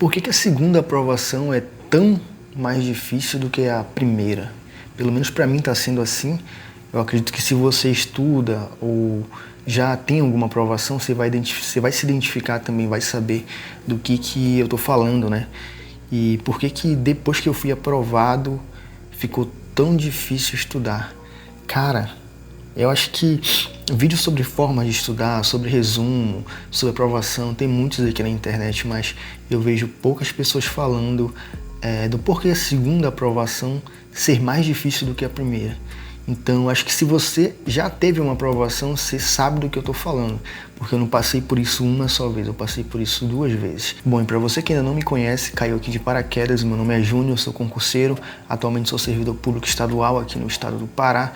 Por que a segunda aprovação é tão mais difícil do que a primeira? Pelo menos para mim está sendo assim. Eu acredito que se você estuda ou já tem alguma aprovação, você vai se identificar também, vai saber do que eu estou falando, né? E por que depois que eu fui aprovado ficou tão difícil estudar? Cara, eu acho que vídeos sobre formas de estudar, sobre resumo, sobre aprovação, tem muitos aqui na internet, mas eu vejo poucas pessoas falando do porquê a segunda aprovação ser mais difícil do que a primeira. Então, acho que se você já teve uma aprovação, você sabe do que eu estou falando, porque eu não passei por isso uma só vez, eu passei por isso 2 vezes. Bom, e para você que ainda não me conhece, caiu aqui de paraquedas, meu nome é Júnior, sou concurseiro, atualmente sou servidor público estadual aqui no estado do Pará,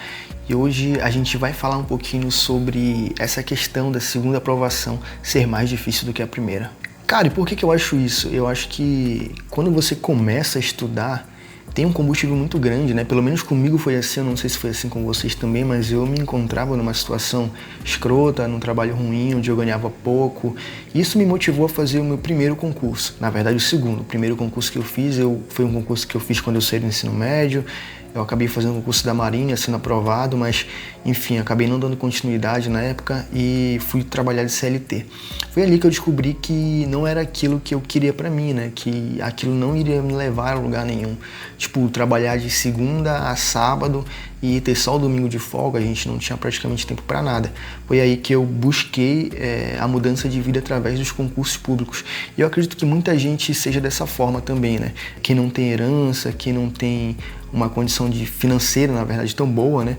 e hoje a gente vai falar um pouquinho sobre essa questão da segunda aprovação ser mais difícil do que a primeira. Cara, e por que eu acho isso? Eu acho que quando você começa a estudar, tem um combustível muito grande, né? Pelo menos comigo foi assim, eu não sei se foi assim com vocês também, mas eu me encontrava numa situação escrota, num trabalho ruim, onde eu ganhava pouco. Isso me motivou a fazer o meu primeiro concurso. Na verdade, o segundo. O primeiro concurso que eu fiz, foi um concurso que eu fiz quando eu saí do ensino médio. Eu acabei fazendo o concurso da Marinha, sendo aprovado, mas, enfim, acabei não dando continuidade na época e fui trabalhar de CLT. Foi ali que eu descobri que não era aquilo que eu queria pra mim, né? Que aquilo não iria me levar a lugar nenhum. Tipo, trabalhar de segunda a sábado e ter só o domingo de folga, a gente não tinha praticamente tempo pra nada. Foi aí que eu busquei a mudança de vida através dos concursos públicos. E eu acredito que muita gente seja dessa forma também, né? Quem não tem herança, quem não tem uma condição financeira, na verdade, tão boa, né?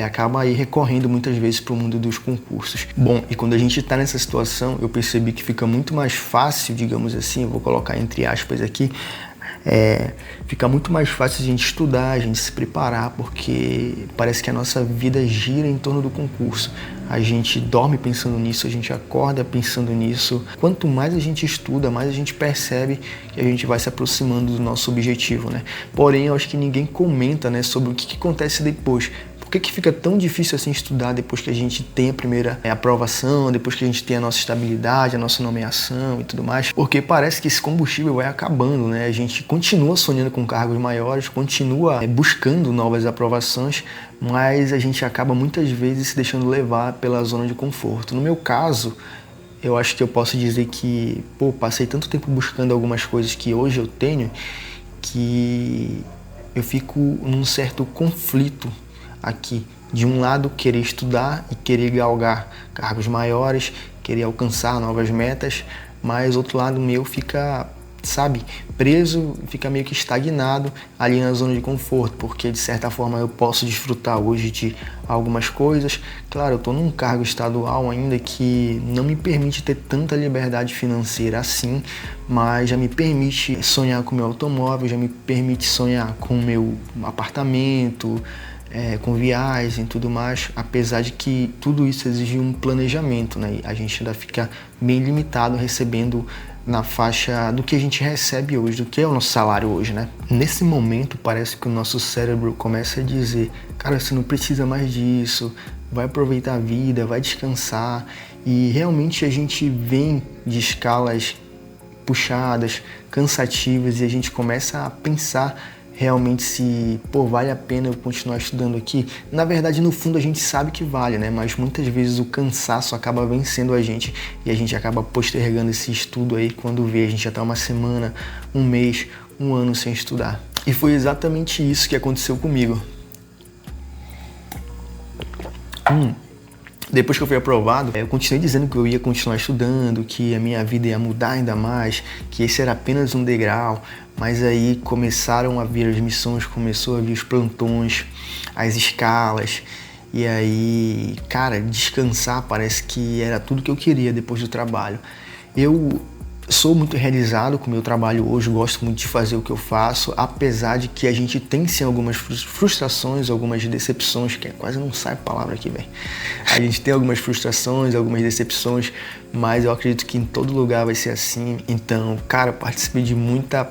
Acaba aí recorrendo muitas vezes para o mundo dos concursos. Bom, e quando a gente está nessa situação, eu percebi que fica muito mais fácil, digamos assim, eu vou colocar entre aspas aqui, fica muito mais fácil a gente estudar, a gente se preparar, porque parece que a nossa vida gira em torno do concurso. A gente dorme pensando nisso, a gente acorda pensando nisso. Quanto mais a gente estuda, mais a gente percebe que a gente vai se aproximando do nosso objetivo, né? Porém, eu acho que ninguém comenta, né, sobre o que acontece depois. Por que fica tão difícil assim estudar depois que a gente tem a primeira aprovação, depois que a gente tem a nossa estabilidade, a nossa nomeação e tudo mais? Porque parece que esse combustível vai acabando, né? A gente continua sonhando com cargos maiores, continua buscando novas aprovações, mas a gente acaba muitas vezes se deixando levar pela zona de conforto. No meu caso, eu acho que eu posso dizer que, passei tanto tempo buscando algumas coisas que hoje eu tenho, que eu fico num certo conflito aqui. De um lado, querer estudar e querer galgar cargos maiores, querer alcançar novas metas, mas outro lado meu fica, sabe, preso, fica meio que estagnado ali na zona de conforto, porque de certa forma eu posso desfrutar hoje de algumas coisas. Claro, eu estou num cargo estadual ainda que não me permite ter tanta liberdade financeira assim, mas já me permite sonhar com o meu automóvel, já me permite sonhar com o meu apartamento, com viagem e tudo mais, apesar de que tudo isso exige um planejamento, né? A gente ainda fica bem limitado recebendo na faixa do que a gente recebe hoje, do que é o nosso salário hoje, né? Nesse momento parece que o nosso cérebro começa a dizer: cara, você não precisa mais disso, vai aproveitar a vida, vai descansar. E realmente a gente vem de escalas puxadas, cansativas, e a gente começa a pensar realmente se, vale a pena eu continuar estudando aqui. Na verdade, no fundo, a gente sabe que vale, né? Mas muitas vezes o cansaço acaba vencendo a gente e a gente acaba postergando esse estudo aí. Quando vê, a gente já tá uma semana, um mês, um ano sem estudar. E foi exatamente isso que aconteceu comigo. Depois que eu fui aprovado, eu continuei dizendo que eu ia continuar estudando, que a minha vida ia mudar ainda mais, que esse era apenas um degrau, mas aí começaram a vir as missões, começou a vir os plantões, as escalas, e aí, cara, descansar parece que era tudo que eu queria depois do trabalho. Eu sou muito realizado com o meu trabalho hoje, gosto muito de fazer o que eu faço, apesar de que a gente tem sim algumas frustrações, algumas decepções, que quase não sai a palavra aqui, velho. A gente tem algumas frustrações, algumas decepções, mas eu acredito que em todo lugar vai ser assim. Então, cara, participei de muita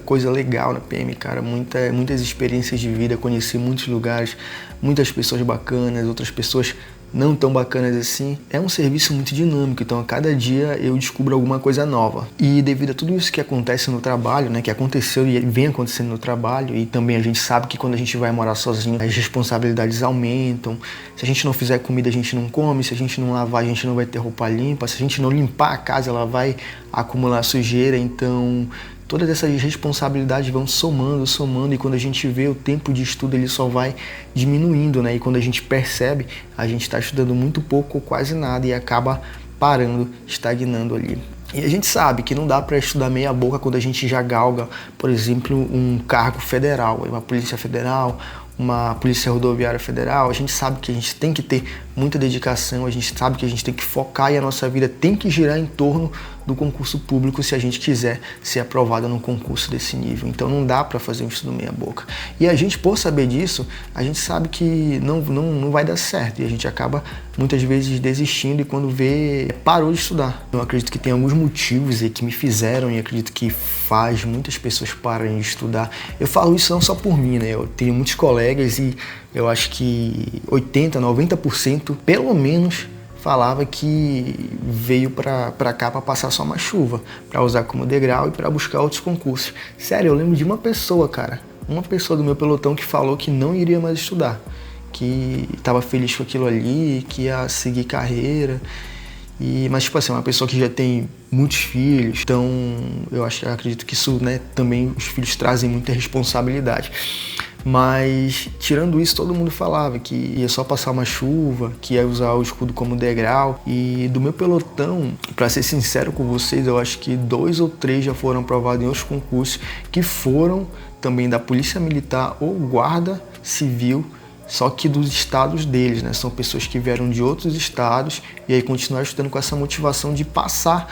coisa legal na PM, cara, muitas experiências de vida, conheci muitos lugares, muitas pessoas bacanas, outras pessoas não tão bacanas assim. É um serviço muito dinâmico, então a cada dia eu descubro alguma coisa nova. E devido a tudo isso que acontece no trabalho, né, que aconteceu e vem acontecendo no trabalho, e também a gente sabe que quando a gente vai morar sozinho, as responsabilidades aumentam. Se a gente não fizer comida, a gente não come. Se a gente não lavar, a gente não vai ter roupa limpa. Se a gente não limpar a casa, ela vai acumular sujeira. Então todas essas responsabilidades vão somando, e quando a gente vê, o tempo de estudo ele só vai diminuindo, né? E quando a gente percebe, a gente está estudando muito pouco ou quase nada e acaba parando, estagnando ali. E a gente sabe que não dá para estudar meia boca quando a gente já galga, por exemplo, um cargo federal, uma polícia federal, uma polícia rodoviária federal. A gente sabe que a gente tem que ter muita dedicação, a gente sabe que a gente tem que focar, e a nossa vida tem que girar em torno do concurso público se a gente quiser ser aprovado num concurso desse nível. Então não dá para fazer um estudo meia boca. E a gente, por saber disso, a gente sabe que não vai dar certo, e a gente acaba muitas vezes desistindo, e quando vê, parou de estudar. Eu acredito que tem alguns motivos aí que me fizeram, e acredito que faz muitas pessoas pararem de estudar. Eu falo isso não só por mim, né? Eu tenho muitos colegas e eu acho que 80%, 90% pelo menos falava que veio para cá para passar só uma chuva, para usar como degrau e para buscar outros concursos. Sério, eu lembro de uma pessoa, cara, uma pessoa do meu pelotão que falou que não iria mais estudar, que estava feliz com aquilo ali, que ia seguir carreira. Mas, tipo assim, uma pessoa que já tem muitos filhos, então eu acredito que isso, né, também os filhos trazem muita responsabilidade. Mas, tirando isso, todo mundo falava que ia só passar uma chuva, que ia usar o escudo como degrau. E do meu pelotão, pra ser sincero com vocês, eu acho que 2 ou 3 já foram aprovados em outros concursos, que foram também da Polícia Militar ou Guarda Civil, só que dos estados deles, né? São pessoas que vieram de outros estados e aí continuaram estudando com essa motivação de passar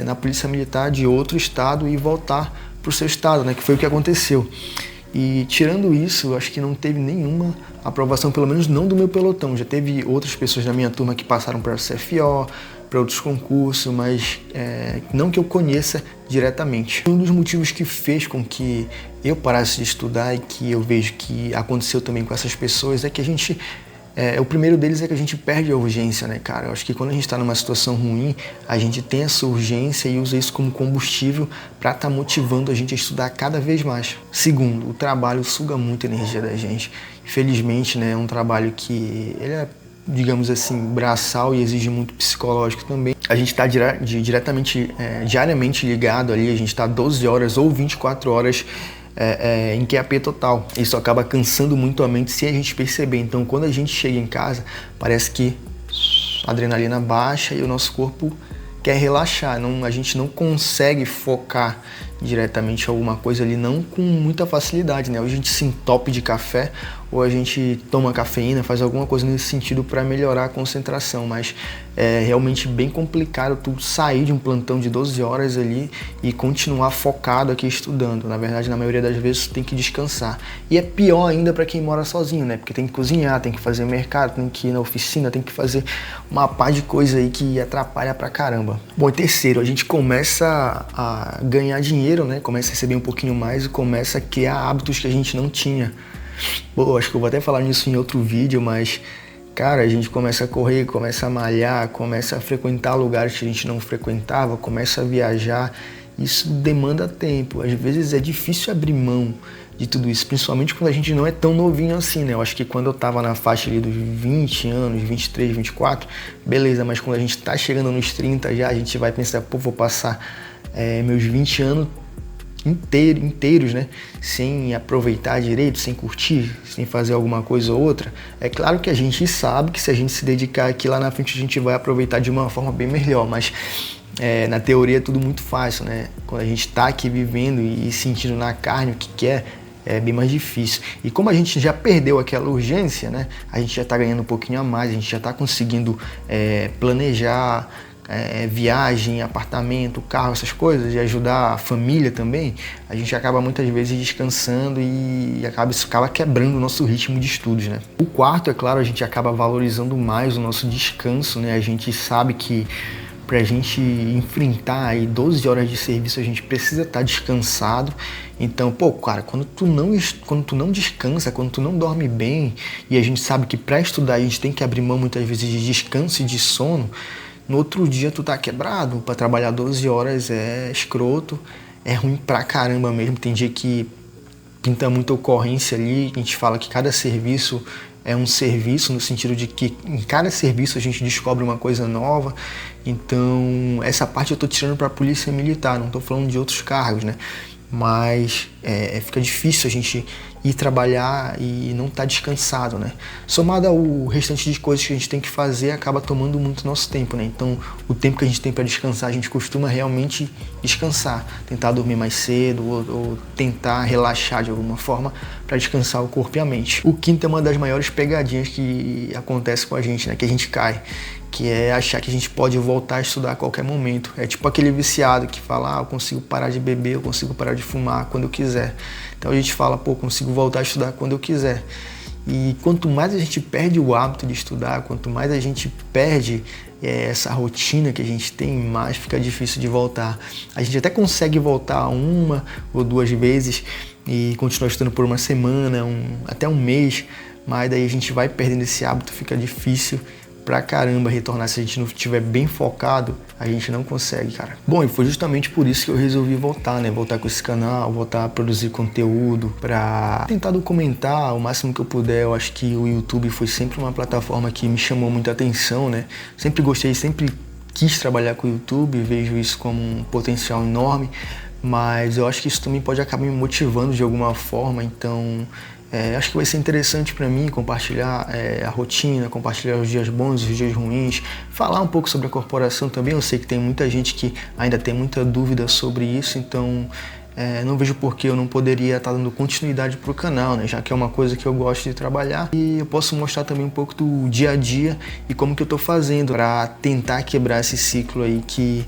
na Polícia Militar de outro estado e voltar pro seu estado, né? Que foi o que aconteceu. E tirando isso, eu acho que não teve nenhuma aprovação, pelo menos não do meu pelotão. Já teve outras pessoas da minha turma que passaram para o CFO, para outros concursos, mas não que eu conheça diretamente. Um dos motivos que fez com que eu parasse de estudar, e que eu vejo que aconteceu também com essas pessoas, é que a gente... o primeiro deles é que a gente perde a urgência, né, cara? Eu acho que quando a gente está numa situação ruim, a gente tem essa urgência e usa isso como combustível para estar motivando a gente a estudar cada vez mais. Segundo, o trabalho suga muito a energia da gente. Infelizmente, né, é um trabalho que ele é, digamos assim, braçal e exige muito psicológico também. A gente está diariamente ligado ali, a gente está 12 horas ou 24 horas em QAP total. Isso acaba cansando muito a mente se a gente perceber. Então, quando a gente chega em casa, parece que a adrenalina baixa e o nosso corpo quer relaxar. A gente não consegue focar diretamente em alguma coisa ali, não com muita facilidade, né? Ou a gente se entope de café, ou a gente toma cafeína, faz alguma coisa nesse sentido para melhorar a concentração, mas é realmente bem complicado tu sair de um plantão de 12 horas ali e continuar focado aqui estudando. Na verdade, na maioria das vezes, tu tem que descansar. E é pior ainda para quem mora sozinho, né? Porque tem que cozinhar, tem que fazer mercado, tem que ir na oficina, tem que fazer uma par de coisa aí que atrapalha pra caramba. Bom, e terceiro, a gente começa a ganhar dinheiro, né? Começa a receber um pouquinho mais e começa a criar hábitos que a gente não tinha. Pô, acho que eu vou até falar nisso em outro vídeo, mas, cara, a gente começa a correr, começa a malhar, começa a frequentar lugares que a gente não frequentava, começa a viajar. Isso demanda tempo. Às vezes é difícil abrir mão de tudo isso, principalmente quando a gente não é tão novinho assim, né? Eu acho que quando eu tava na faixa ali dos 20 anos, 23, 24, beleza, mas quando a gente tá chegando nos 30 já, a gente vai pensar, pô, vou passar meus 20 anos inteiros, né? Sem aproveitar direito, sem curtir, sem fazer alguma coisa ou outra. É claro que a gente sabe que se a gente se dedicar aqui lá na frente, a gente vai aproveitar de uma forma bem melhor, mas na teoria é tudo muito fácil, né? Quando a gente tá aqui vivendo e sentindo na carne o que quer, é bem mais difícil. E como a gente já perdeu aquela urgência, né? A gente já está ganhando um pouquinho a mais, a gente já está conseguindo planejar viagem, apartamento, carro, essas coisas, e ajudar a família também. A gente acaba muitas vezes descansando e isso acaba quebrando o nosso ritmo de estudos, né? O quarto, é claro, a gente acaba valorizando mais o nosso descanso, né? A gente sabe que pra gente enfrentar aí 12 horas de serviço, a gente precisa estar descansado. Então, pô, cara, quando tu não descansa, quando tu não dorme bem, e a gente sabe que pra estudar a gente tem que abrir mão muitas vezes de descanso e de sono, no outro dia tu tá quebrado. Pra trabalhar 12 horas é escroto, é ruim pra caramba mesmo. Tem dia que pinta muita ocorrência ali, a gente fala que cada serviço é um serviço, no sentido de que em cada serviço a gente descobre uma coisa nova. Então, essa parte eu tô tirando para a polícia militar, não tô falando de outros cargos, né? Mas fica difícil a gente ir trabalhar e não estar descansado, né? Somado ao restante de coisas que a gente tem que fazer, acaba tomando muito nosso tempo, né? Então, o tempo que a gente tem para descansar, a gente costuma realmente descansar, tentar dormir mais cedo ou tentar relaxar de alguma forma para descansar o corpo e a mente. O quinto é uma das maiores pegadinhas que acontece com a gente, né? Que a gente cai, que é achar que a gente pode voltar a estudar a qualquer momento. É tipo aquele viciado que fala, eu consigo parar de beber, eu consigo parar de fumar quando eu quiser. Então a gente fala, pô, consigo voltar a estudar quando eu quiser. E quanto mais a gente perde o hábito de estudar, quanto mais a gente perde essa rotina que a gente tem, mais fica difícil de voltar. A gente até consegue voltar uma ou duas vezes e continuar estudando por uma semana, até um mês, mas daí a gente vai perdendo esse hábito, fica difícil pra caramba retornar. Se a gente não estiver bem focado, a gente não consegue, cara. Bom, e foi justamente por isso que eu resolvi voltar, né? Voltar com esse canal, voltar a produzir conteúdo pra tentar documentar o máximo que eu puder. Eu acho que o YouTube foi sempre uma plataforma que me chamou muita atenção, né? Sempre gostei, sempre quis trabalhar com o YouTube, vejo isso como um potencial enorme, mas eu acho que isso também pode acabar me motivando de alguma forma. Então acho que vai ser interessante para mim compartilhar a rotina, compartilhar os dias bons, os dias ruins, falar um pouco sobre a corporação também. Eu sei que tem muita gente que ainda tem muita dúvida sobre isso, então não vejo por que eu não poderia estar dando continuidade pro canal, né? Já que é uma coisa que eu gosto de trabalhar, e eu posso mostrar também um pouco do dia a dia e como que eu tô fazendo para tentar quebrar esse ciclo aí, que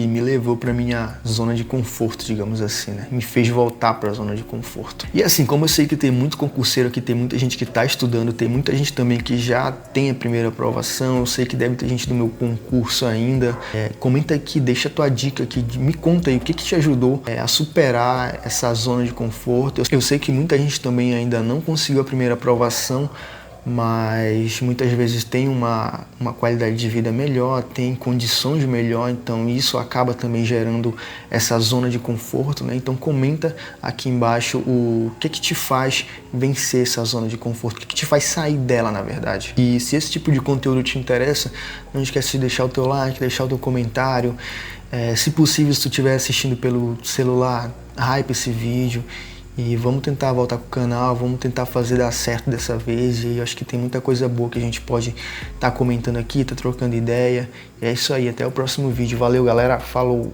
me levou para minha zona de conforto, digamos assim, né? Me fez voltar para a zona de conforto. E assim, como eu sei que tem muito concurseiro aqui, tem muita gente que tá estudando, tem muita gente também que já tem a primeira aprovação, eu sei que deve ter gente do meu concurso ainda. Comenta aqui, deixa a tua dica aqui, me conta aí o que te ajudou a superar essa zona de conforto. Eu sei que muita gente também ainda não conseguiu a primeira aprovação, mas muitas vezes tem uma qualidade de vida melhor, tem condições melhor, então isso acaba também gerando essa zona de conforto, né? Então comenta aqui embaixo o que te faz vencer essa zona de conforto, o que te faz sair dela, na verdade. E se esse tipo de conteúdo te interessa, não esquece de deixar o teu like, deixar o teu comentário. Se possível, se tu estiver assistindo pelo celular, hype esse vídeo. E vamos tentar voltar com o canal, vamos tentar fazer dar certo dessa vez. E eu acho que tem muita coisa boa que a gente pode estar comentando aqui, trocando ideia. E é isso aí, até o próximo vídeo. Valeu, galera, falou!